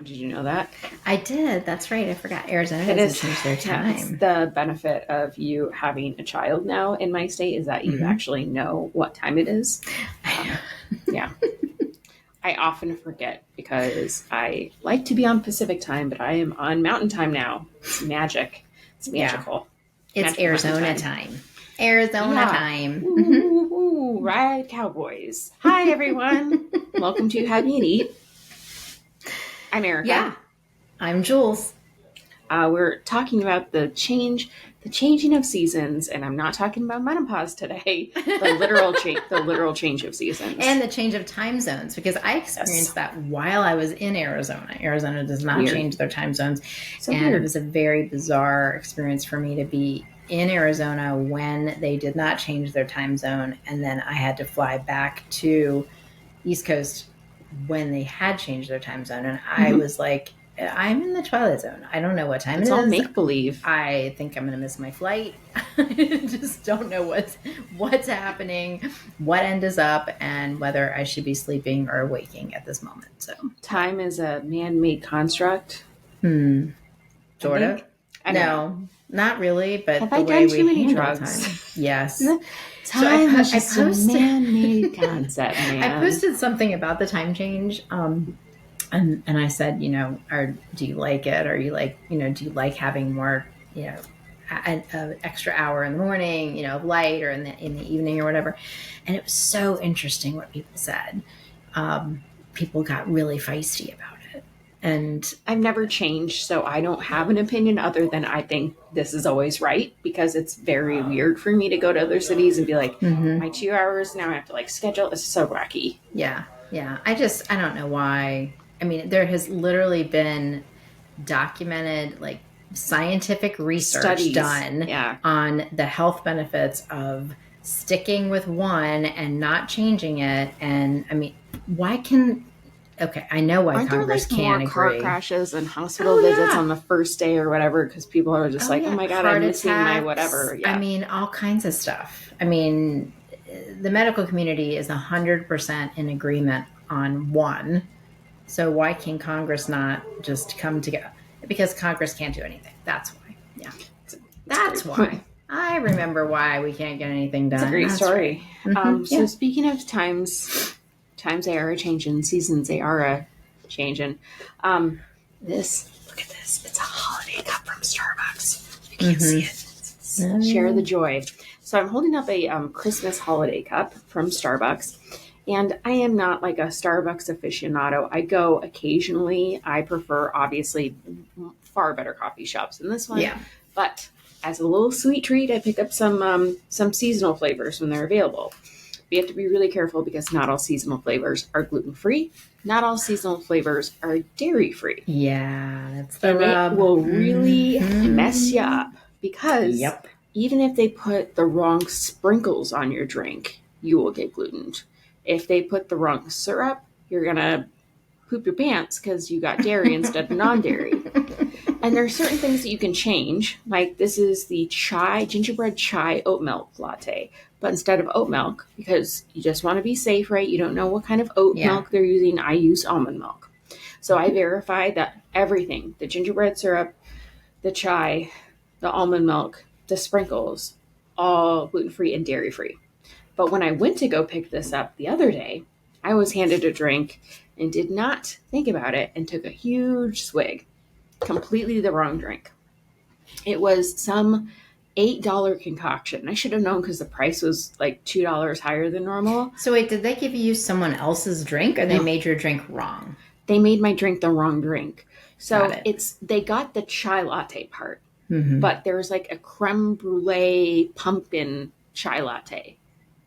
now. Did you know that? I did. That's right. I forgot. Arizona It doesn't is. change their Yeah, it's time. the benefit of you having a child now in my state is that you Mm-hmm. actually know what time it is. Yeah. I often forget because I like to be on Pacific time, but I am on Mountain time now. It's magic. It's Yeah. magical. It's Magical Mountain Arizona time. time. Arizona Yeah. time. Ooh, ride cowboys. Hi, everyone. Welcome to Have You Eat. I'm Erica. Yeah. I'm Jules. We're talking about the changing of seasons, and I'm not talking about menopause today. The literal change of seasons, And the change of time zones, because I experienced that while I was in Arizona. Arizona does not change their time zones. So and weird. It was a very bizarre experience for me to be in Arizona when they did not change their time zone. And then I had to fly back to East Coast when they had changed their time zone. And I was like, I'm in the Twilight Zone. I don't know what time It's it all is. make believe. I think I'm going to miss my flight. I just don't know what's happening, what end is up, and whether I should be sleeping or waking at this moment. So Time is a man-made construct. Sort of. No, not really. But have the I way done too we many handle drugs? time. Yes. Time is I just a man-made concept, man. I posted something about the time change. And I said, do you like it? Or you like, do you like having more, an extra hour in the morning, of light, or in the evening or whatever? And it was so interesting what people said. People got really feisty about it. And I've never changed, so I don't have an opinion other than I think this is always right, because it's very weird for me to go to other cities and be like, my 2 hours now I have to schedule. It's so wacky. Yeah. I don't know why. I mean, there has literally been documented scientific research Studies done on the health benefits of sticking with one and not changing it. And I mean, I know why Congress can't more car agree. crashes and hospital visits on the first day or whatever because people are just oh my God, I'm missing my whatever. I mean, all kinds of stuff. I mean, the medical community is 100% in agreement on one. So why can Congress not just come together? Because Congress can't do anything. That's why. Yeah. That's why. I remember why we can't get anything done. It's a great story. Right. So speaking of times they are a-changing, seasons they are a-changing. Look at this. It's a holiday cup from Starbucks. You can't see it. Share the joy. So I'm holding up a Christmas holiday cup from Starbucks. And I am not like a Starbucks aficionado. I go occasionally. I prefer, obviously, far better coffee shops than this one. Yeah. But as a little sweet treat, I pick up some seasonal flavors when they're available. We have to be really careful because not all seasonal flavors are gluten-free. Not all seasonal flavors are dairy-free. Yeah, that's the rub. It will really mess you up because even if they put the wrong sprinkles on your drink, you will get glutened. If they put the wrong syrup, you're going to poop your pants because you got dairy instead of non-dairy. And there are certain things that you can change. Like this is the gingerbread chai oat milk latte. But instead of oat milk, because you just want to be safe, right? You don't know what kind of oat milk they're using. I use almond milk. So I verified that everything, the gingerbread syrup, the chai, the almond milk, the sprinkles, all gluten-free and dairy-free. But when I went to go pick this up the other day, I was handed a drink and did not think about it and took a huge swig. Completely the wrong drink. It was some $8 concoction. I should have known because the price was like $2 higher than normal. So wait, did they give you someone else's drink or they made your drink wrong? They made my drink the wrong drink. So they got the chai latte part, but there's like a creme brulee pumpkin chai latte.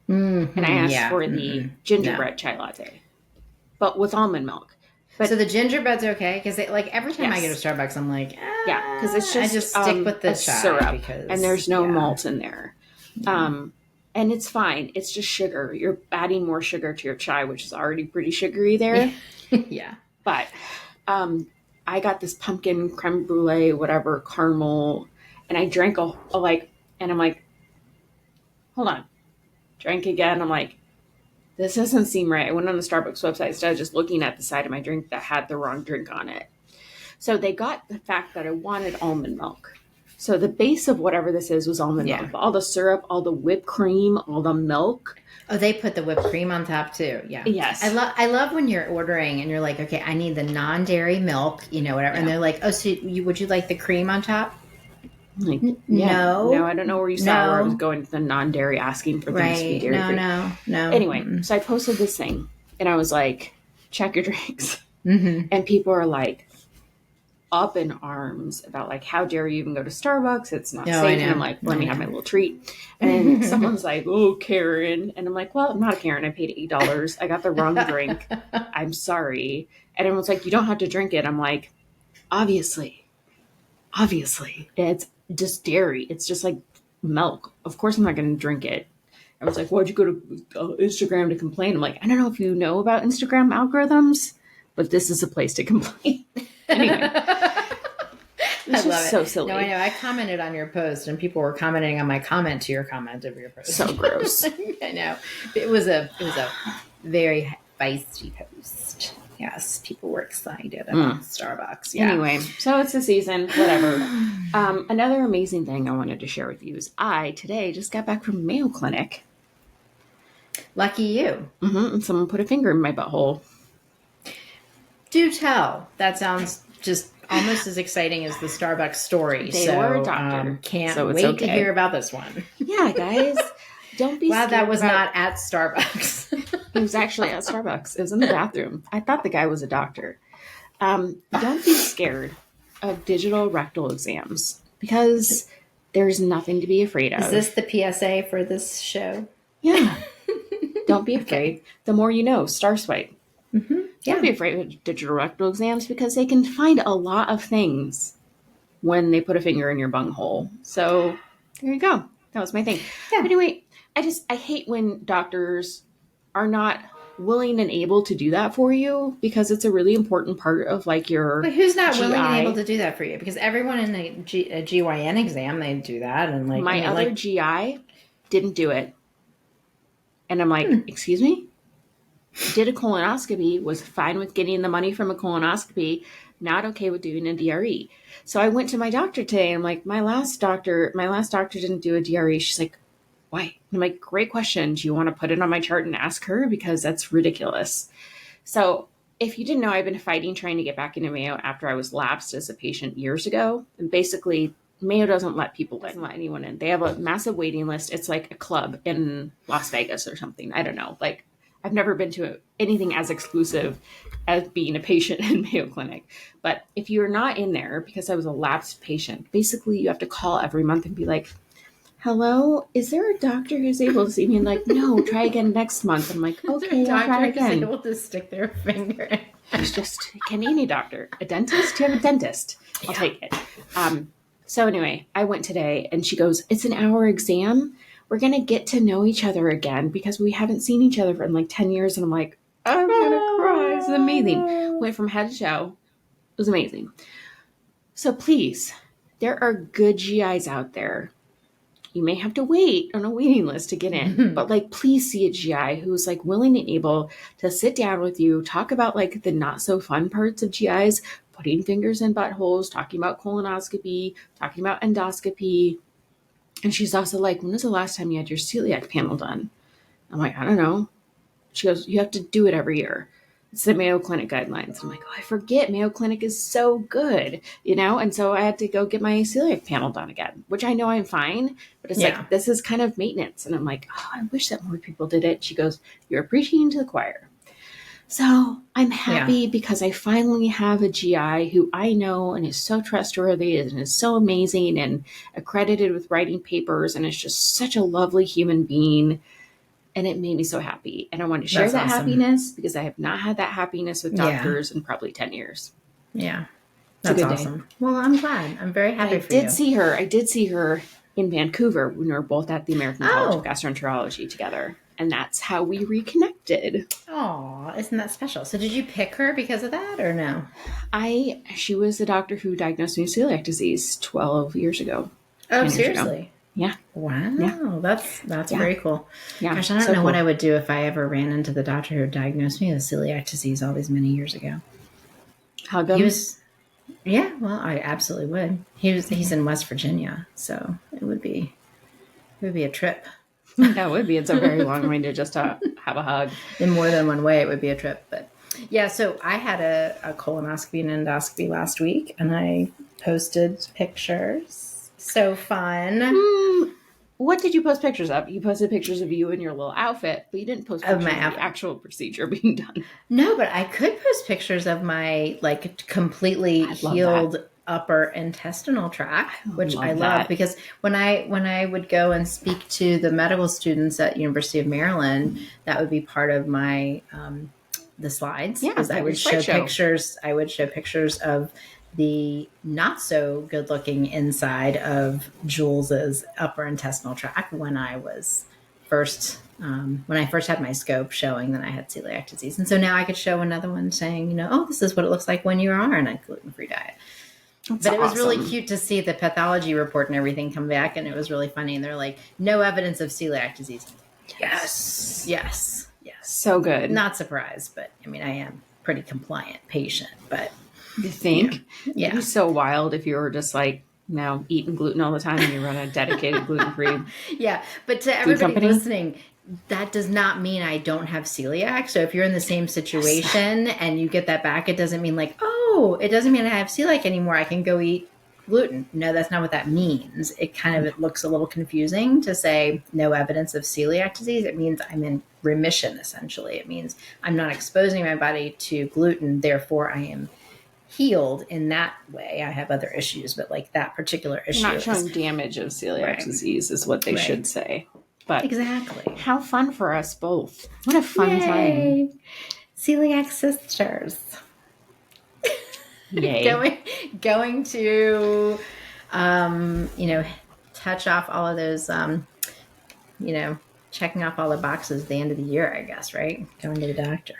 And I asked for the gingerbread chai latte, but with almond milk. But, so the gingerbread's okay? Because every time I go to Starbucks, I'm like, because it's just, I just stick with the chai syrup, and there's no malt in there. And it's fine. It's just sugar. You're adding more sugar to your chai, which is already pretty sugary there. Yeah. But I got this pumpkin creme brulee, whatever, caramel, and I drank and I'm like, hold on. Drank again. I'm like, this doesn't seem right. I went on the Starbucks website instead of just looking at the side of my drink that had the wrong drink on it. So they got the fact that I wanted almond milk. So the base of whatever this is was almond milk. All the syrup, all the whipped cream, all the milk. Oh, they put the whipped cream on top too. Yeah. Yes. I love when you're ordering and you're like, okay, I need the non-dairy milk, whatever. Yeah. And they're like, oh, so would you like the cream on top? Like, no, I don't know where you saw where I was going to the non-dairy asking for things to be dairy free. No. Anyway, so I posted this thing and I was like, check your drinks. And people are like up in arms about like, how dare you even go to Starbucks? It's not safe. And I'm like, let me have my little treat. And someone's like, oh, Karen. And I'm like, well, I'm not a Karen. I paid $8. I got the wrong drink. I'm sorry. And everyone's like, you don't have to drink it. I'm like, obviously, it's just dairy. It's just like milk. Of course I'm not going to drink it. I was like, why'd you go to Instagram to complain? I'm like, I don't know if you know about Instagram algorithms, but this is a place to complain. Anyway, this is so silly. No, I know. I commented on your post, and people were commenting on my comment to your comment of your post. So gross. I know. It was a very feisty post. Yes, people were excited about Starbucks. Yeah. Anyway, so it's the season. Whatever. Another amazing thing I wanted to share with you is I today just got back from Mayo Clinic. Lucky you. And someone put a finger in my butthole. Do tell. That sounds just almost as exciting as the Starbucks story. They were a doctor. Can't wait to hear about this one. Yeah, guys. Don't be scared. That was not at Starbucks. It was actually at Starbucks. It was in the bathroom. I thought the guy was a doctor. Don't be scared of digital rectal exams because there's nothing to be afraid of. Is this the PSA for this show? Yeah. Don't be afraid. The more you know, Star Swipe. Yeah. Don't be afraid of digital rectal exams because they can find a lot of things when they put a finger in your bunghole. So there you go. That was my thing. Yeah. Anyway, I hate when doctors are not willing and able to do that for you because it's a really important part of like your But who's not willing and able to do that for you? Because everyone in a GYN exam, they do that. And like my other GI didn't do it. And I'm like, excuse me? Did a colonoscopy, was fine with getting the money from a colonoscopy, not okay with doing a DRE. So I went to my doctor today and I'm like, my last doctor didn't do a DRE. She's like, why? And I'm like, great question. Do you want to put it on my chart and ask her? Because that's ridiculous. So if you didn't know, I've been fighting trying to get back into Mayo after I was lapsed as a patient years ago. And basically, Mayo doesn't let anyone in. They have a massive waiting list. It's like a club in Las Vegas or something. I don't know. Like, I've never been to anything as exclusive as being a patient in Mayo Clinic. But if you're not in there, because I was a lapsed patient, basically you have to call every month and be like, hello, is there a doctor who's able to see me? And like, no, try again next month. I'm like, okay, I'll try again. Is able to stick their finger in. It's just, can any doctor. A dentist? Do you have a dentist? I'll take it. So anyway, I went today and she goes, it's an hour exam. We're going to get to know each other again because we haven't seen each other for like 10 years. And I'm like, I'm going to cry. This is amazing. Went from head to toe. It was amazing. So please, there are good GIs out there. You may have to wait on a waiting list to get in, but like, please see a GI who's like willing and able to sit down with you, talk about like the not so fun parts of GIs, putting fingers in buttholes, talking about colonoscopy, talking about endoscopy. And she's also like, when was the last time you had your celiac panel done? I'm like, I don't know. She goes, you have to do it every year. It's the Mayo Clinic guidelines. I'm like, oh, I forget. Mayo Clinic is so good, And so I had to go get my celiac panel done again, which I know I'm fine, but it's like, this is kind of maintenance. And I'm like, oh, I wish that more people did it. She goes, you're preaching to the choir. So I'm happy because I finally have a GI who I know and is so trustworthy and is so amazing and accredited with writing papers and is just such a lovely human being. And it made me so happy. And I want to share that happiness because I have not had that happiness with doctors in probably 10 years. Yeah. That's awesome. Day. Well, I'm glad. I'm very happy for you. I did see her in Vancouver when we were both at the American College of Gastroenterology together. And that's how we reconnected. Oh, isn't that special? So did you pick her because of that or no? She was the doctor who diagnosed me with celiac disease 12 years ago. Oh, seriously? Yeah. Wow. Yeah. That's very cool. Yeah. Gosh, I don't know what I would do if I ever ran into the doctor who diagnosed me with celiac disease all these many years ago. Hug him? Yeah, well, I absolutely would. He's in West Virginia, so it would be a trip. That would be. It's a very long way to just have a hug. In more than one way, it would be a trip. But yeah, so I had a colonoscopy and endoscopy last week, and I posted pictures. So fun. What did you post pictures of? You posted pictures of you in your little outfit, but you didn't post Of pictures my of outfit. the actual procedure being done. No, but I could post pictures of my like completely love healed upper intestinal tract, which I love love that. because when I would go and speak to the medical students at University of Maryland, that would be part of my the slides. Yeah, is I like would your show slideshow. pictures. I would show pictures of the not so good looking inside of Jules's upper intestinal tract when I was first when I first had my scope showing that I had celiac disease. And so now I could show another one saying, you know, oh, this is what it looks like when you are on a gluten-free diet. That's But it was really awesome. cute to see the pathology report and everything come back, and it was really funny. And they're like, no evidence of celiac disease. Yes. Yes. So good. Not surprised, but I mean, I am a pretty compliant patient, but You think? yeah. It'd be so wild if you were just like, now eating gluten all the time and you run a dedicated gluten-free. Yeah, but to everybody company? listening, that does not mean I don't have celiac. So if you're in the same situation and you get that back, it doesn't mean like, oh, it doesn't mean I have celiac anymore. I can go eat gluten. No, that's not what that means. It looks a little confusing to say no evidence of celiac disease. It means I'm in remission, essentially. It means I'm not exposing my body to gluten. Therefore, I am healed in that way. I have other issues, but like that particular issue. Not showing damage of celiac disease is what they should say. But exactly. How fun for us both. What a fun time. Celiac sisters. Yay. Going to, touch off all of those, checking off all the boxes at the end of the year, I guess, right? Going to the doctor.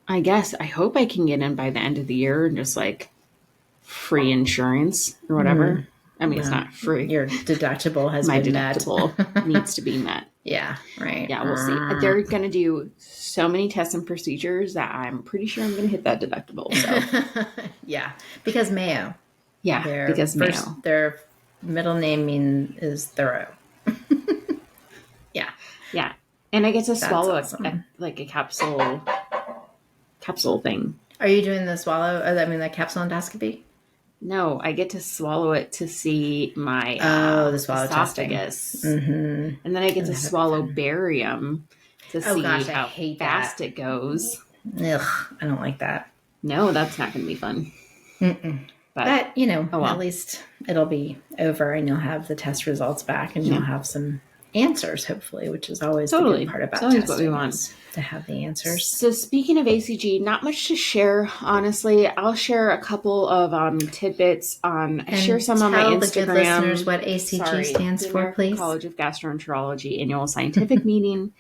I guess. I hope I can get in by the end of the year and just like free insurance or whatever. I mean, it's not free. Your deductible has My been deductible needs to be met. Yeah, right. Yeah, we'll see. They're going to do so many tests and procedures that I'm pretty sure I'm going to hit that deductible. So yeah, because Mayo. Yeah, because Mayo. Their middle name is thorough. Yeah. Yeah. And I get to swallow awesome. like a capsule thing. Are you doing the the capsule endoscopy? No, I get to swallow it to see my the swallow esophagus. Mm-hmm. And then I get to swallow barium to see how fast it goes. Ugh, I don't like that. No, that's not going to be fun. But at least it'll be over and you'll have the test results back and you'll have some answers, hopefully, which is always the good part about testing. What we want. To have the answers. So speaking of ACG, not much to share, honestly. I'll share a couple of tidbits. I share some on my Instagram. The good listeners what ACG stands for, please. College of Gastroenterology Annual Scientific Meeting.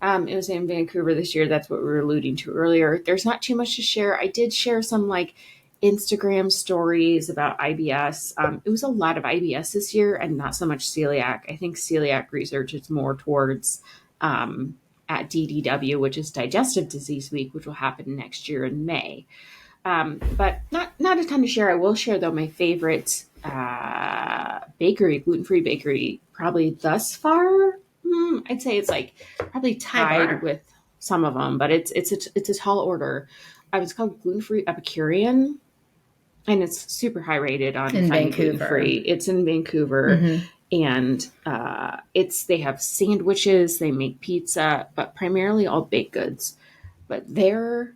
It was in Vancouver this year. That's what we were alluding to earlier. There's not too much to share. I did share some Instagram stories about IBS. It was a lot of IBS this year and not so much celiac. I think celiac research is more towards at DDW, which is Digestive Disease Week, which will happen next year in May. But not a ton to share. I will share, though, my favorite bakery, gluten-free bakery, probably thus far. I'd say it's probably tied with some of them, but it's a tall order. It's called Gluten-Free Epicurean, and it's super high rated on gluten-free. It's in Vancouver. Mm-hmm. And they have sandwiches, they make pizza, but primarily all baked goods. But their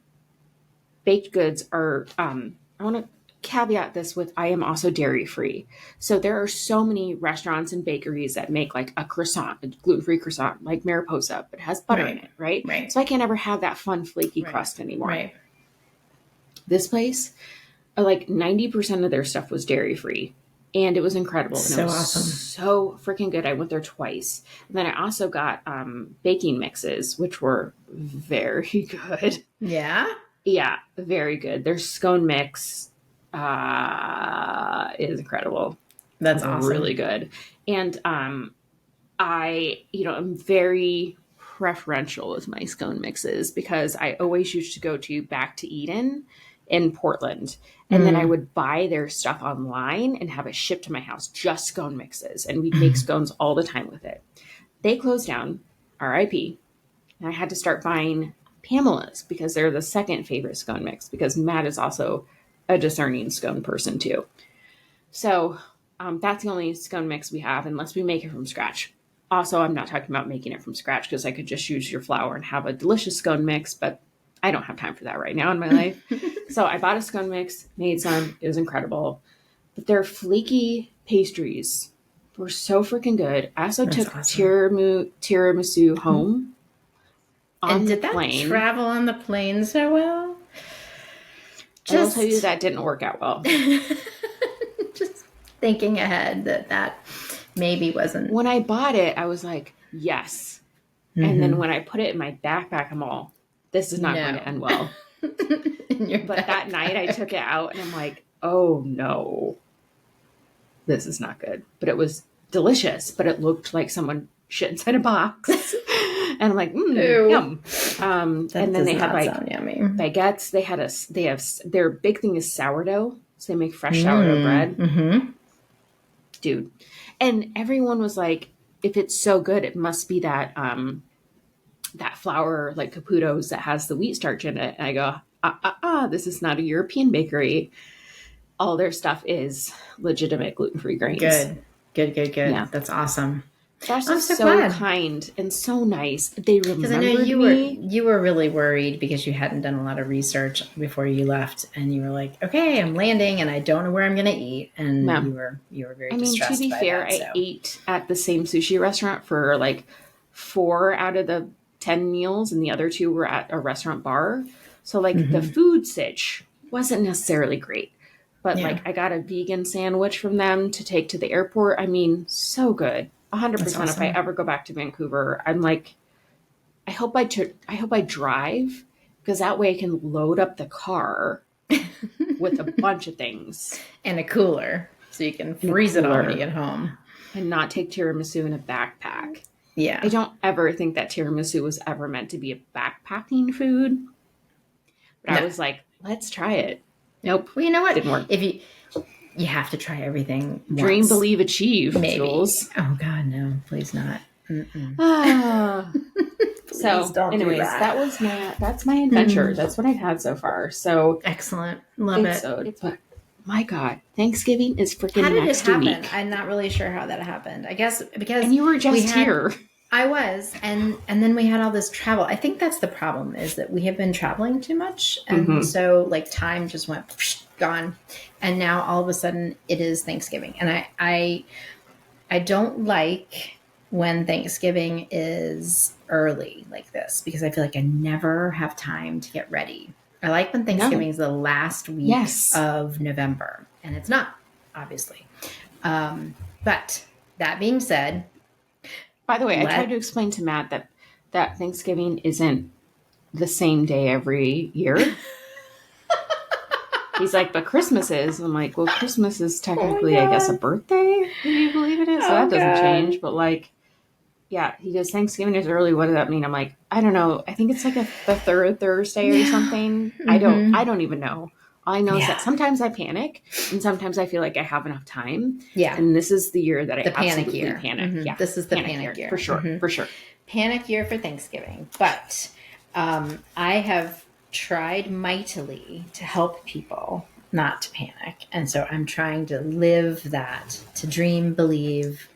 baked goods are, I want to caveat this with, I am also dairy free. So there are so many restaurants and bakeries that make a croissant, a gluten-free croissant, like Mariposa, but it has butter in it, right? So I can't ever have that fun flaky crust anymore. Right. This place, 90% of their stuff was dairy free. And it was incredible. And so it was awesome. So freaking good. I went there twice. And then I also got baking mixes, which were very good. Yeah? Yeah, very good. Their scone mix is incredible. That's awesome. Really good. And I'm very preferential with my scone mixes because I always used to go back to Eden in Portland. And then I would buy their stuff online and have it shipped to my house, just scone mixes. And we'd make scones all the time with it. They closed down, RIP. And I had to start buying Pamela's because they're the second favorite scone mix, because Matt is also a discerning scone person too. So that's the only scone mix we have unless we make it from scratch. Also, I'm not talking about making it from scratch because I could just use your flour and have a delicious scone mix, but I don't have time for that right now in my life. So I bought a scone mix, made some. It was incredible. But their flaky pastries were so freaking good. I also took tiramisu home. And did that travel on the plane so well? I will tell you that didn't work out well. Just thinking ahead that maybe wasn't. When I bought it, I was like, yes. And then when I put it in my backpack, I'm all, this is not going to end well. But that night I took it out and I'm like, oh no, this is not good. But it was delicious, but it looked like someone shit inside a box. And I'm like, yum. And then they had like baguettes. They have their big thing is sourdough. So they make fresh sourdough bread. Mm-hmm. Dude. And everyone was like, if it's so good, it must be that that flour like Caputo's that has the wheat starch in it. And I go, this is not a European bakery. All their stuff is legitimate gluten-free grains. Good. Yeah. That's awesome. Josh is so kind and so nice. They remembered I know me. You were really worried because you hadn't done a lot of research before you left, and you were like, "Okay, I'm landing, and I don't know where I'm going to eat." And you were very distressed. To be fair, I ate at the same sushi restaurant for like 4 out of the 10 meals, and the other 2 were at a restaurant bar. So like the food sitch wasn't necessarily great, but like I got a vegan sandwich from them to take to the airport. I mean, so good. 100%. Awesome. If I ever go back to Vancouver, I'm like, I hope I drive, because that way I can load up the car with a bunch of things and a cooler, so you can freeze it all when you get home, and not take tiramisu in a backpack. Yeah, I don't ever think that tiramisu was ever meant to be a backpacking food, but I was like, let's try it. Nope. Well, you know what? Didn't work. If you have to try everything once. Dream, believe, achieve. Maybe. Jules. Oh God, no! Please not. So, anyways, that's my adventure. That's what I've had so far. So excellent, love it. But my God, Thanksgiving is freaking next week. How did it happen? Week. I'm not really sure how that happened. I guess because you were just here. I was, and then we had all this travel. I think that's the problem, is that we have been traveling too much, and so like time just went gone, and now all of a sudden it is Thanksgiving, and I don't like when Thanksgiving is early like this, because I feel like I never have time to get ready. I like when Thanksgiving is the last week of November, and it's not, obviously. But that being said. By the way, I tried to explain to Matt that Thanksgiving isn't the same day every year. He's like, but Christmas is. I'm like, well, Christmas is technically, I guess, a birthday. Do you believe it is? So that doesn't change. But like, yeah, he goes, Thanksgiving is early. What does that mean? I'm like, I don't know. I think it's like the third Thursday or something. I don't even know. All I know is that sometimes I panic, and sometimes I feel like I have enough time. Yeah. And this is the year that I absolutely panic. Mm-hmm. Yeah. This is the panic year. For sure. For sure. Panic year for Thanksgiving. But I have tried mightily to help people not to panic. And so I'm trying to live that, to dream, believe,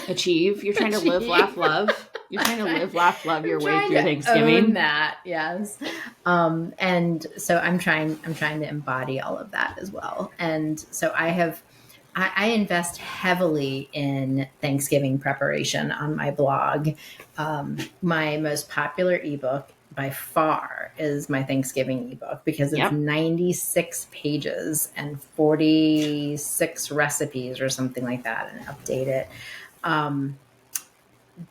achieve. You're trying to live, laugh, love. You're trying to live, laugh, love your way through Thanksgiving. Own that, yes. And so I'm trying to embody all of that as well. And so I invest heavily in Thanksgiving preparation on my blog. My most popular ebook by far is my Thanksgiving ebook, because it's 96 pages and 46 recipes or something like that, and update it.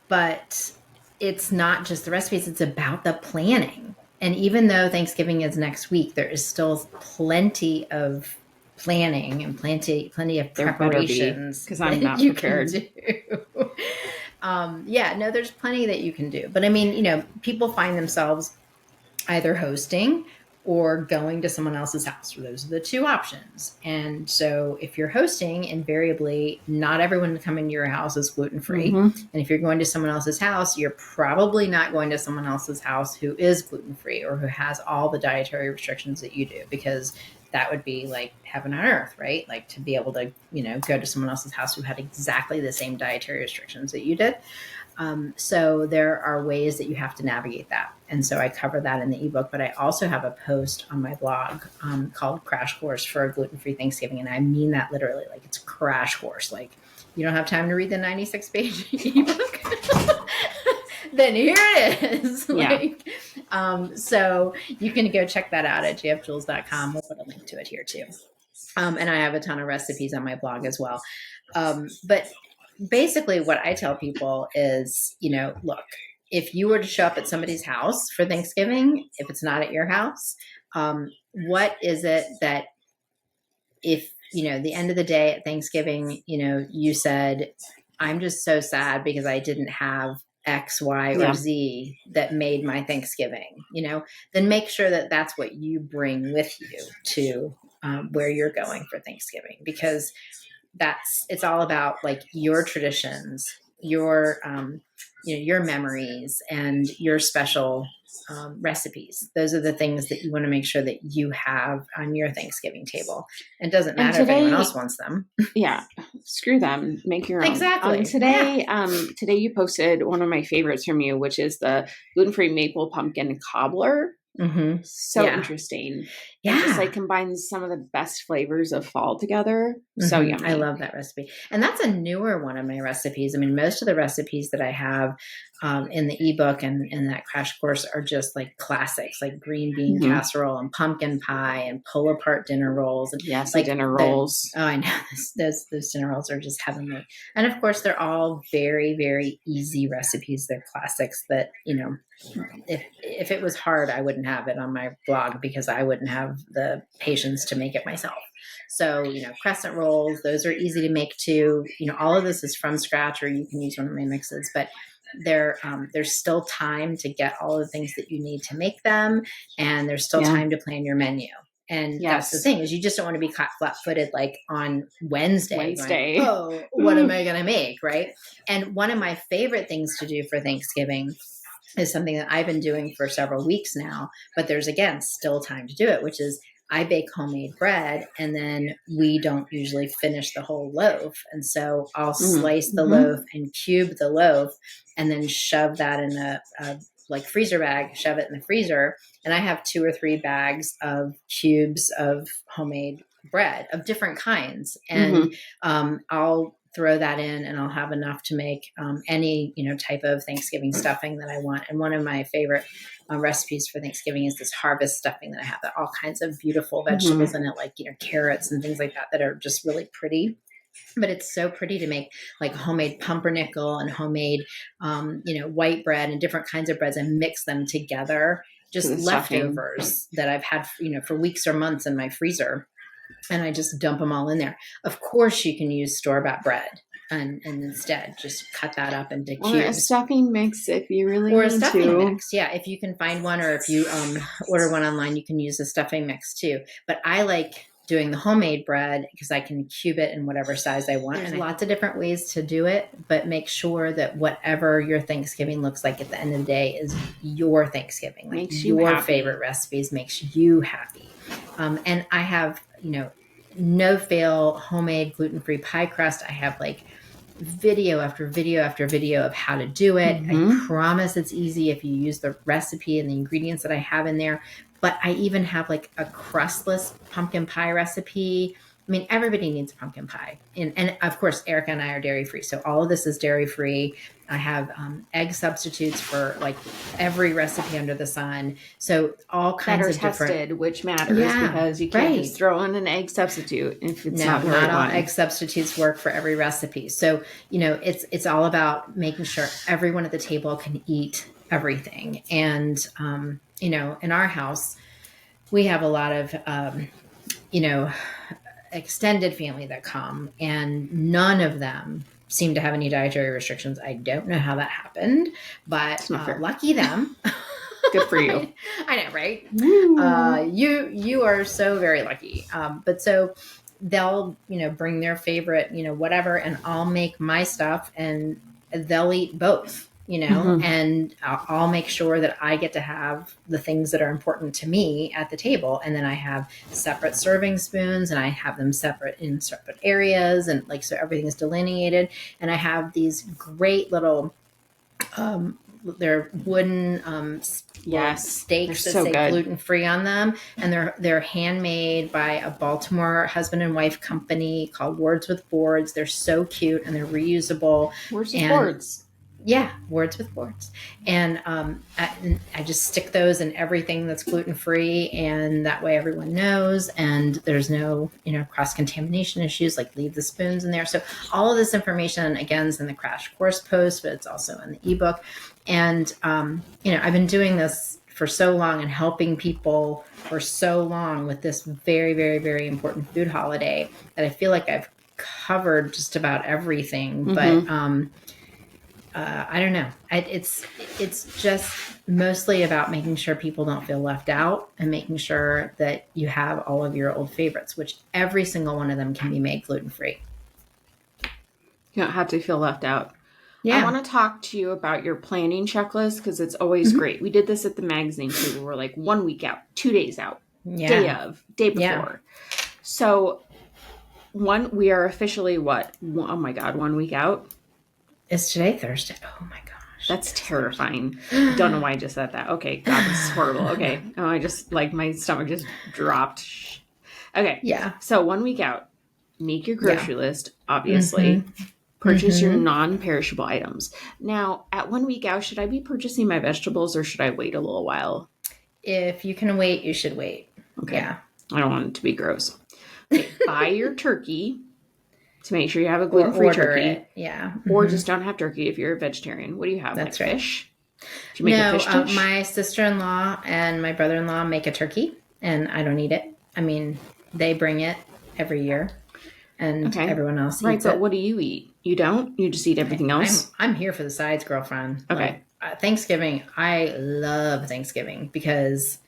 But it's not just the recipes, it's about the planning. And even though Thanksgiving is next week, there is still plenty of planning and plenty of preparations. Because I'm not prepared. There's plenty that you can do. But I mean, people find themselves either hosting or going to someone else's house. Those are the two options. And so if you're hosting, invariably, not everyone coming to your house is gluten-free. Mhm. And if you're going to someone else's house, you're probably not going to someone else's house who is gluten-free or who has all the dietary restrictions that you do, because that would be like heaven on earth, right? Like to be able to, go to someone else's house who had exactly the same dietary restrictions that you did. So there are ways that you have to navigate that. And so I cover that in the ebook, but I also have a post on my blog called Crash Course for a Gluten-Free Thanksgiving. And I mean that literally, like it's crash course. Like you don't have time to read the 96-page ebook. Then here it is. So you can go check that out at jfjules.com. We'll put a link to it here too. And I have a ton of recipes on my blog as well. But basically what I tell people is, look, if you were to show up at somebody's house for Thanksgiving, if it's not at your house, what is it that if, the end of the day at Thanksgiving, you said, I'm just so sad because I didn't have X, Y, or Z that made my Thanksgiving, then make sure that that's what you bring with you to where you're going for Thanksgiving, because it's all about like your traditions, your, your memories and your special recipes. Those are the things that you want to make sure that you have on your Thanksgiving table. It doesn't matter if anyone else wants them. Yeah. Screw them. Make your own. Exactly. Today you posted one of my favorites from you, which is the gluten-free maple pumpkin cobbler. Mm-hmm. So interesting. Yeah. It just like combines some of the best flavors of fall together. Mm-hmm. So yummy. I love that recipe. And that's a newer one of my recipes. I mean, most of the recipes that I have in the ebook and in that crash course are just like classics, like green bean casserole and pumpkin pie and pull apart dinner rolls. And yes, like dinner rolls. I know. Those dinner rolls are just heavenly. And of course, they're all very, very easy recipes. They're classics that, if it was hard, I wouldn't have it on my blog because I wouldn't have the patience to make it myself. So, crescent rolls, those are easy to make too. All of this is from scratch, or you can use one of my mixes, but there's still time to get all the things that you need to make them. And there's still time to plan your menu. And that's the thing, is you just don't want to be caught flat-footed like on Wednesday. Going, oh, what am I going to make? Right. And one of my favorite things to do for Thanksgiving is something that I've been doing for several weeks now, but there's, again, still time to do it, which is I bake homemade bread, and then we don't usually finish the whole loaf. And so I'll slice the loaf and cube the loaf and then shove that in a freezer bag, shove it in the freezer. And I have 2 or 3 bags of cubes of homemade bread of different kinds. And I'll throw that in, and I'll have enough to make any type of Thanksgiving stuffing that I want. And one of my favorite recipes for Thanksgiving is this harvest stuffing that I have, that all kinds of beautiful vegetables in it, like carrots and things like that are just really pretty. But it's so pretty to make like homemade pumpernickel and homemade white bread and different kinds of breads and mix them together. Just leftovers that I've had for weeks or months in my freezer. And I just dump them all in there. Of course, you can use store-bought bread and instead just cut that up into cubes. Or a stuffing mix if you really need to. Or a stuffing mix, yeah. If you can find one, or if you order one online, you can use a stuffing mix too. But I like doing the homemade bread because I can cube it in whatever size I want. There's lots of different ways to do it, but make sure that whatever your Thanksgiving looks like at the end of the day is your Thanksgiving. Like makes you your happy. Favorite recipes makes you happy. And I have, no fail homemade gluten-free pie crust. I have like video after video after video of how to do it. I promise it's easy if you use the recipe and the ingredients that I have in there. But I even have like a crustless pumpkin pie recipe. I mean, everybody needs pumpkin pie. And of course, Erica and I are dairy-free. So all of this is dairy-free. I have egg substitutes for like every recipe under the sun. So all kinds of different... tested, which matters because you can't just throw in an egg substitute if it's not the right all one. Egg substitutes work for every recipe. So, it's all about making sure everyone at the table can eat everything. And, in our house, we have a lot of, extended family that come, and none of them seem to have any dietary restrictions. I don't know how that happened, but lucky them. Good for you. I know, right? Woo. You are so very lucky. But so they'll, bring their favorite, whatever, and I'll make my stuff and they'll eat both, and I'll make sure that I get to have the things that are important to me at the table. And then I have separate serving spoons and I have them separate in separate areas. And so everything is delineated. And I have these great little, they're wooden steaks that so say good. gluten-free on them, and they're handmade by a Baltimore husband and wife company called Words with Boards. They're so cute and they're reusable. Words with Boards. Yeah, Words with Boards. And I just stick those in everything that's gluten-free, and that way everyone knows, and there's no, cross-contamination issues, like leave the spoons in there. So all of this information, again, is in the Crash Course post, but it's also in the ebook. And, I've been doing this for so long and helping people for so long with this very, very, very important food holiday that I feel like I've covered just about everything. But I don't know. It's just mostly about making sure people don't feel left out and making sure that you have all of your old favorites, which every single one of them can be made gluten-free. You don't have to feel left out. Yeah. I want to talk to you about your planning checklist because it's always great. We did this at the magazine too. We're like 1 week out, 2 days out, day of, day before. Yeah. So we are officially what? Oh my God, 1 week out? Is today Thursday? Oh my gosh. That's terrifying. Don't know why I just said that. Okay. God, this is horrible. Okay. Oh, I just my stomach just dropped. Okay. Yeah. So 1 week out, make your grocery list, obviously. Purchase your non-perishable items. Now, at 1 week out, should I be purchasing my vegetables or should I wait a little while? If you can wait, you should wait. Okay. Yeah. I don't want it to be gross. Okay, buy your turkey to make sure you have a gluten-free turkey. It. Yeah. Or just don't have turkey if you're a vegetarian. What do you have? That's like right. Fish? Do you make a fish dish? My sister-in-law and my brother-in-law make a turkey, and I don't eat it. I mean, they bring it every year, and everyone else eats it. Right, but what do you eat? You don't? You just eat everything else? I'm here for the sides, girlfriend. Okay. Thanksgiving, I love Thanksgiving because,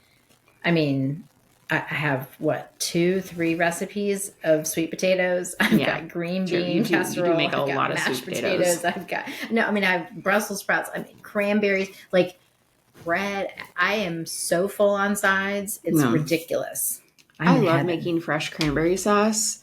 I mean, I have, 2-3 recipes of sweet potatoes. I've got green bean casserole. You do make a I've got lot of mashed sweet potatoes. I have Brussels sprouts. I mean, cranberries, bread. I am so full on sides. It's ridiculous. I love making fresh cranberry sauce.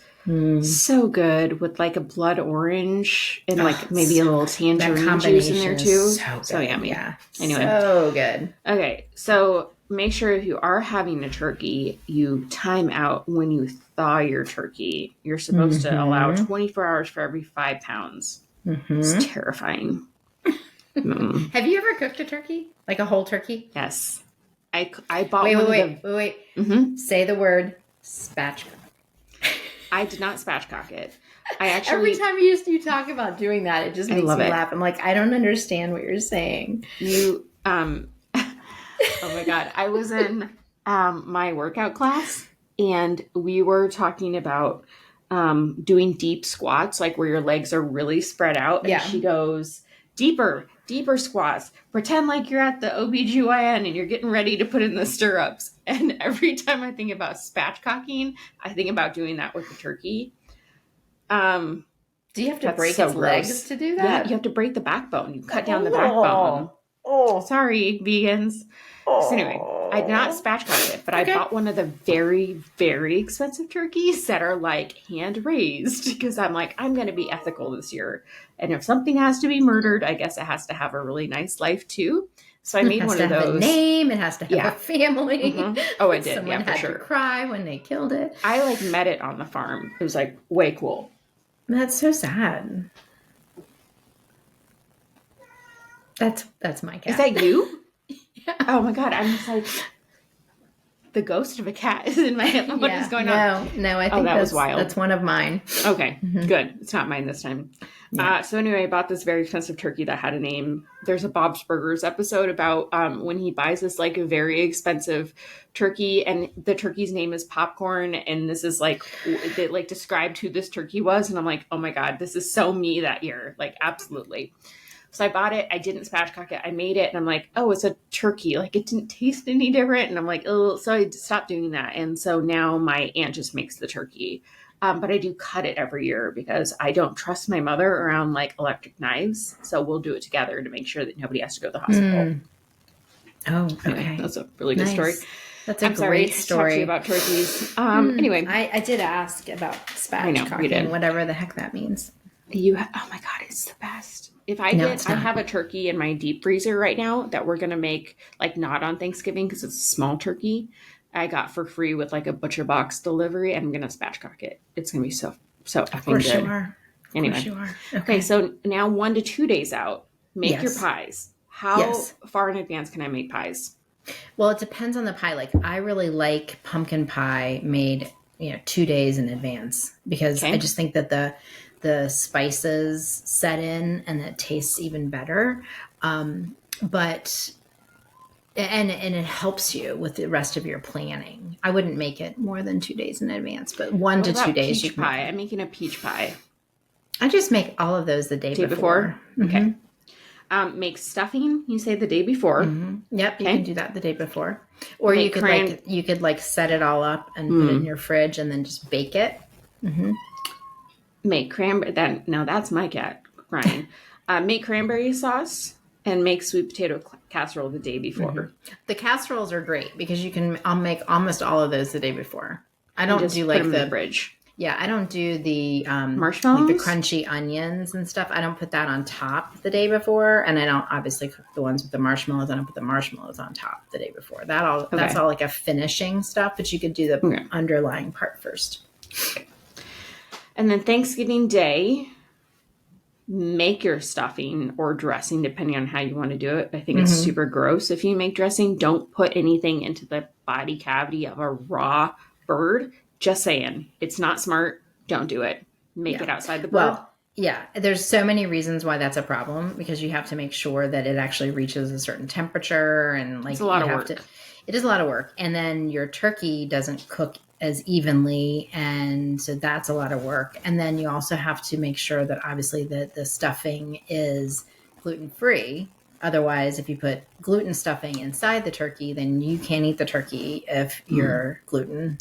So good with a blood orange and maybe a little tangerine juice in there too. So yummy. Yeah. Anyway. So good. Okay. So make sure if you are having a turkey, you time out when you thaw your turkey. You're supposed to allow 24 hours for every 5 pounds. It's terrifying. Have you ever cooked a turkey? Like a whole turkey? Yes. I bought Wait. Say the word spatchcock. I did not spatchcock it. I actually every time you talk about doing that, it just makes me laugh. I'm like, I don't understand what you're saying. You oh my God. I was in my workout class and we were talking about doing deep squats, where your legs are really spread out. And she goes, deeper squats. Pretend like you're at the OBGYN and you're getting ready to put in the stirrups. And every time I think about spatchcocking, I think about doing that with the turkey. Do you have to break its legs to do that? Yeah, you have to break the backbone. You cut down the backbone. Oh, sorry, vegans. So anyway, I did not spatchcock it, but I bought one of the very, very expensive turkeys that are hand raised because I'm I'm going to be ethical this year. And if something has to be murdered, I guess it has to have a really nice life too. So I made one of those. It has to have a name. It has to have a family. Oh, it did. Someone had to cry when they killed it. I met it on the farm. It was way cool. That's so sad. That's my cat. Is that you? Yeah. Oh my God. I'm just the ghost of a cat is in my head. What is going on? No, I think that was wild. That's one of mine. Okay, good. It's not mine this time. Yeah. So anyway, I bought this very expensive turkey that had a name. There's a Bob's Burgers episode about when he buys this a very expensive turkey and the turkey's name is Popcorn. And this is they described who this turkey was. And I'm oh my God, this is so me that year. Absolutely. So I bought it. I didn't spatchcock it. I made it, and I'm like, oh, it's a turkey. Like, it didn't taste any different. And I'm like, oh, so I stopped doing that. And so now my aunt just makes the turkey. But I do cut it every year because I don't trust my mother around like electric knives. So we'll do it together to make sure that nobody has to go to the hospital. Oh, okay. Anyway, that's a really good Nice. story. That's a I'm sorry great to talk to story. you about turkeys. Anyway, I did ask about I know, you did. spatchcocking, whatever the heck that means. oh my God, it's the best. If I No, get, it's I not. have a turkey in my deep freezer right now that we're going to make like not on Thanksgiving because it's a small turkey. I got for free with like a butcher box delivery. And I'm going to spatchcock it. It's going to be so Of effing course good. you are. Of Anyway. course you are. Okay, so now 1 to 2 days out, make your Yes. pies. How Yes. far in advance can I make pies? Well, it depends on the pie. Like, I really like pumpkin pie made, 2 days in advance because Okay. I just think that the spices set in and it tastes even better. But and it helps you with the rest of your planning. I wouldn't make it more than 2 days in advance, but 1 What to about 2 days you peach can. pie? I'm making a peach pie. I just make all of those the day Day before. before? Okay. Make stuffing, you say the day before. Yep, you Okay. can do that the day before, or Make you could set it all up and put it in your fridge and then just bake it. Make cranberry. Now that's my cat crying. Make cranberry sauce and make sweet potato casserole the day before. The casseroles are great because I'll make almost all of those the day before. I don't Just do put like them in the the fridge. yeah, I don't do the Marshmallows? like the crunchy onions and stuff. I don't put that on top the day before, and I don't obviously cook the ones with the marshmallows. I don't put the marshmallows on top the day before. That's all like a finishing stuff, but you could do the underlying part first. And then Thanksgiving Day, make your stuffing or dressing depending on how you want to do it. I think it's super gross if you make dressing. Don't put anything into the body cavity of a raw bird. Just saying, it's not smart. Don't do it. Make it outside the bird. Well, yeah, there's so many reasons why that's a problem because you have to make sure that it actually reaches a certain temperature and like It's a lot of work. It is a lot of work, and then your turkey doesn't cook as evenly, and so that's a lot of work. And then you also have to make sure that obviously the stuffing is gluten free. Otherwise, if you put gluten stuffing inside the turkey, then you can't eat the turkey if you're gluten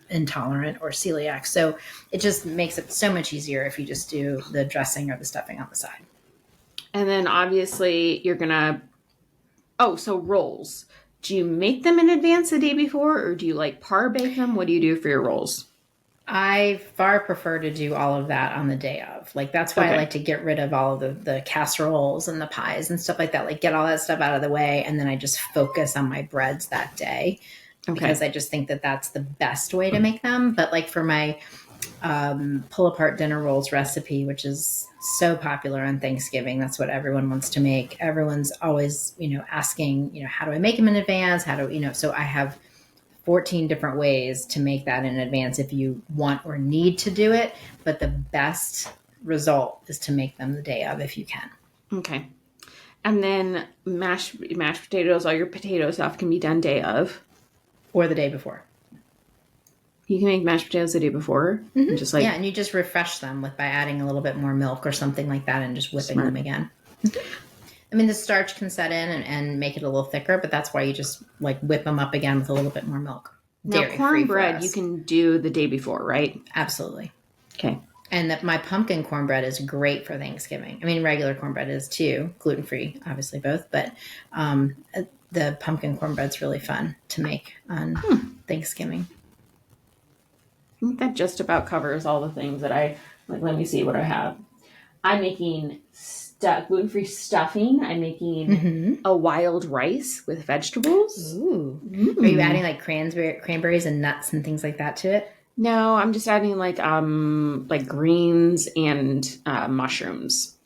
intolerant or celiac. So it just makes it so much easier if you just do the dressing or the stuffing on the side. And then obviously you're going to, so rolls. Do you make them in advance the day before or do you like par bake them? What do you do for your rolls? I far prefer to do all of that on the day of. Like, that's why I like to get rid of all of the casseroles and the pies and stuff like that. Like, get all that stuff out of the way. And then I just focus on my breads that day because I just think that that's the best way to make them. But like for my pull apart dinner rolls recipe, which is so popular on Thanksgiving, that's what everyone wants to make. Everyone's always, asking, how do I make them in advance? How do, so I have 14 different ways to make that in advance if you want or need to do it. But the best result is to make them the day of if you can. Okay. And then mashed potatoes, all your potato stuff can be done day of. Or the day before. You can make mashed potatoes the day before. And just like, and you just refresh them by adding a little bit more milk or something like that and just whipping them again. I mean, the starch can set in and make it a little thicker, but that's why you just whip them up again with a little bit more milk. Now, cornbread you can do the day before, right? Absolutely. Okay. And my pumpkin cornbread is great for Thanksgiving. I mean, regular cornbread is too, gluten-free, obviously both, but the pumpkin cornbread's really fun to make on Thanksgiving. I think that just about covers all the things that let me see what I have. I'm making gluten-free stuffing. I'm making a wild rice with vegetables. Ooh. Are you adding like cranberries and nuts and things like that to it? No, I'm just adding like greens and mushrooms.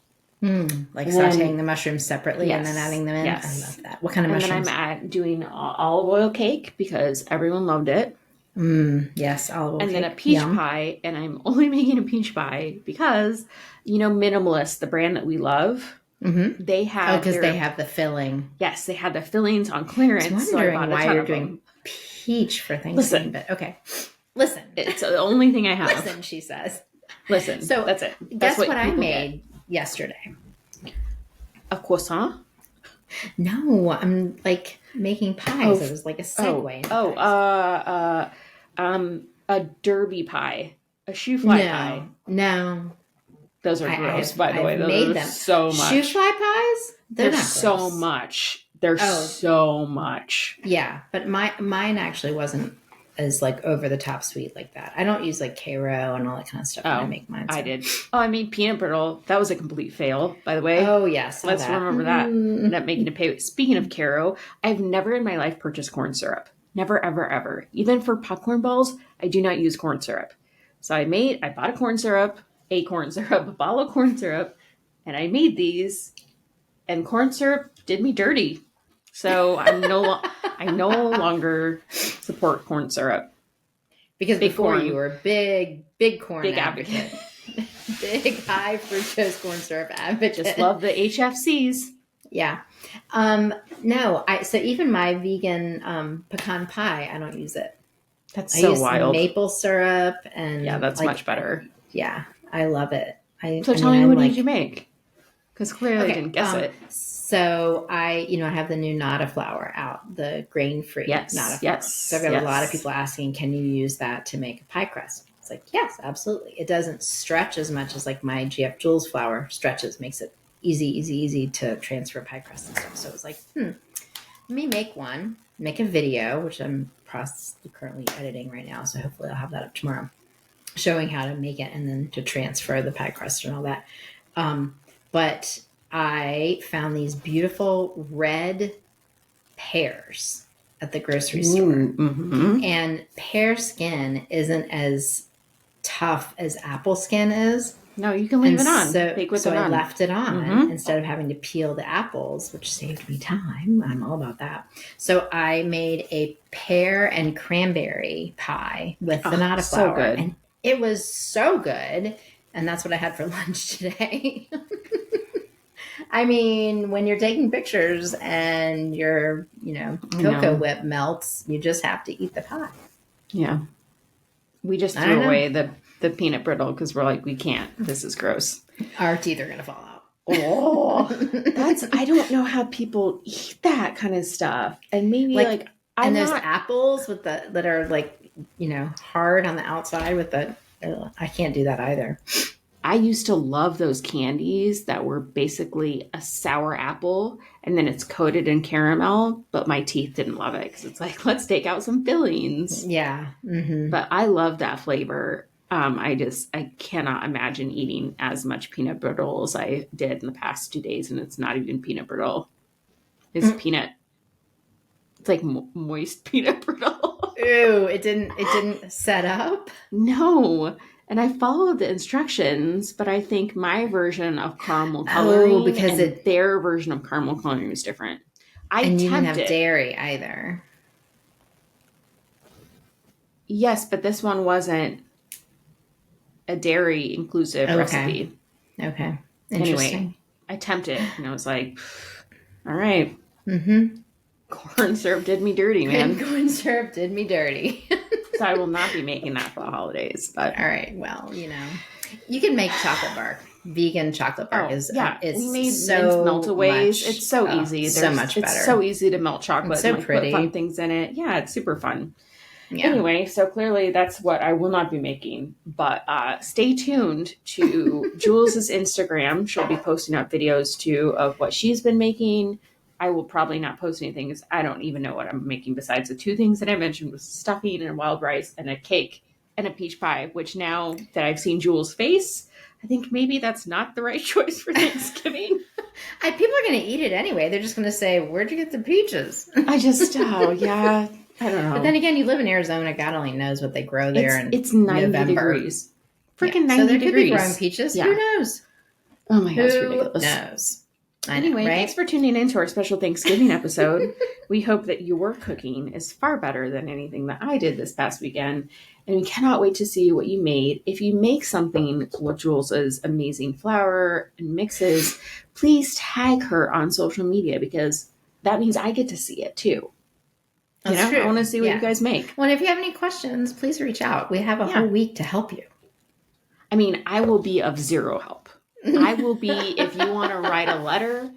Like sauteing the mushrooms separately and then adding them in? Yes. I love that. What kind of mushrooms? And then I'm doing olive oil cake because everyone loved it. Yes, olive oil and cake. Then a peach pie, and I'm only making a peach pie because, Minimalist, the brand that we love, they have because they have the filling. Yes, they have the fillings on clearance. I was wondering why you're doing peach for Thanksgiving. But okay. Listen. It's the only thing I have. Listen, she says. Listen. So that's it. Guess what I made yesterday? A croissant? No, I'm like making pies. It was like a segue. into pies. A derby pie, a shoe fly pie. No. Those are gross, by the way. I've Those made are them. so much. Shoe fly pies? They're not so gross. much. There's so much. Yeah, but mine actually wasn't as like over the top sweet like that. I don't use like Karo and all that kind of stuff when I make mine. So. I did. Oh, I made peanut brittle. That was a complete fail, by the way. Oh, yes. Yeah, let's remember that. Not making a pay. Speaking of Karo, I've never in my life purchased corn syrup. Never, ever, ever. Even for popcorn balls, I do not use corn syrup. So I bought a bottle of corn syrup, and I made these, and corn syrup did me dirty. So I no longer support corn syrup. Because before you were big corn advocate. Big high fructose corn syrup advocate. Just love the HFCs. Yeah. No, so even my vegan pecan pie, I don't use it. That's so wild. Maple syrup and that's much better. Yeah, I love it. Tell me, what did you make? Because clearly I didn't guess it. So I have the new Nata flour out, the grain-free Nata flour. Yes. So I've got a lot of people asking, can you use that to make a pie crust? It's like, yes, absolutely. It doesn't stretch as much as like my GF Jules flour stretches, makes it easy to transfer pie crust and stuff. So it was like, let me make a video, which I'm currently editing right now. So hopefully I'll have that up tomorrow, showing how to make it and then to transfer the pie crust and all that. But I found these beautiful red pears at the grocery store. Mm-hmm. And pear skin isn't as tough as apple skin is. No, you can leave it on. So I left it on instead of having to peel the apples, which saved me time. I'm all about that. So I made a pear and cranberry pie with the Nata flour. So good. And it was so good. And that's what I had for lunch today. I mean, when you're taking pictures and your, cocoa whip melts, you just have to eat the pie. Yeah. We just threw away the peanut brittle because we're like, we can't. This is gross. Our teeth are going to fall out. Oh, I don't know how people eat that kind of stuff. And maybe those apples that are like, hard on the outside with I can't do that either. I used to love those candies that were basically a sour apple and then it's coated in caramel, but my teeth didn't love it because it's like, let's take out some fillings. Yeah. Mm-hmm. But I love that flavor. I cannot imagine eating as much peanut brittle as I did in the past 2 days. And it's not even peanut brittle. It's peanut. It's like moist peanut brittle. Ew, it didn't set up? No. And I followed the instructions, but I think my version of caramel coloring because their version of caramel coloring was different. And you didn't have dairy either. Yes, but this one wasn't a dairy inclusive recipe. Okay. Anyway, I tempted and I was like, all right. Mm-hmm. Corn syrup did me dirty, man. Corn syrup did me dirty. So I will not be making that for the holidays. But all right, well, you can make chocolate bark. Vegan chocolate bark is we made so meltaways. It's so easy. So much better. It's so easy to melt chocolate. It's so and pretty. Put fun things in it. Yeah, it's super fun. Yeah. Anyway, so clearly that's what I will not be making. But stay tuned to Jules' Instagram. She'll be posting up videos too of what she's been making. I will probably not post anything because I don't even know what I'm making besides the two things that I mentioned was stuffing and wild rice and a cake and a peach pie, which now that I've seen Jules' face, I think maybe that's not the right choice for Thanksgiving. People are going to eat it anyway. They're just going to say, where'd you get the peaches? I don't know. But then again, you live in Arizona. God only knows what they grow there. It's 90 November. degrees. Freaking 90 so they degrees. Could be growing peaches. Yeah. Who knows? Oh my gosh, ridiculous. Who knows? Anyway, thanks for tuning in to our special Thanksgiving episode. We hope that your cooking is far better than anything that I did this past weekend. And we cannot wait to see what you made. If you make something with Jules' amazing flour and mixes, please tag her on social media because that means I get to see it too. That's true. I want to see what you guys make. Well, if you have any questions, please reach out. We have a whole week to help you. I mean, I will be of zero help. I will be, if you want to write a letter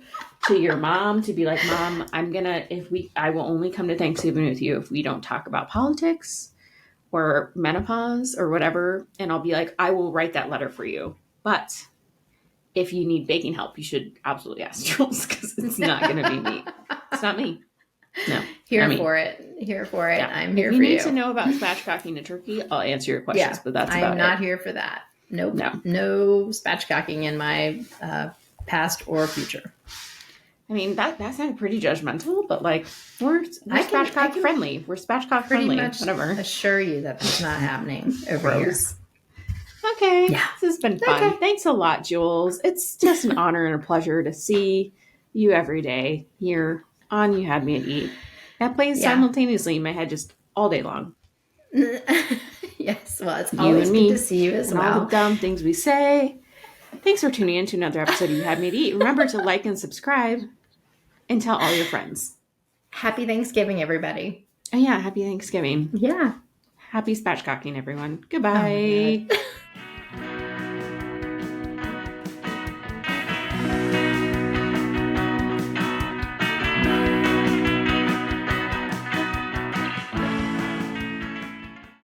to your mom to be like, Mom, I will only come to Thanksgiving with you if we don't talk about politics or menopause or whatever. And I'll be like, I will write that letter for you. But if you need baking help, you should absolutely ask Jules, because it's not going to be me. It's not me. No. Here for it. Yeah. I'm here for you. If you need to know about spatchcocking a turkey, I'll answer your questions, but that's about it. I'm not here for that. Nope. No spatchcocking in my past or future. I mean, that sounded pretty judgmental, but like, we're spatchcock friendly. We're spatchcock friendly. Whatever. Assure you that that's not happening over here. Okay. Yeah. This has been fun. Okay. Thanks a lot, Jules. It's just an honor and a pleasure to see you every day here on You Had Me at Eat. That plays simultaneously in my head just all day long. Yes. Well, it's always good to see you as well. All the dumb things we say. Thanks for tuning in to another episode of You Had Me at Eat. Remember to like and subscribe and tell all your friends. Happy Thanksgiving, everybody. Oh, yeah. Happy Thanksgiving. Yeah. Happy spatchcocking, everyone. Goodbye. Oh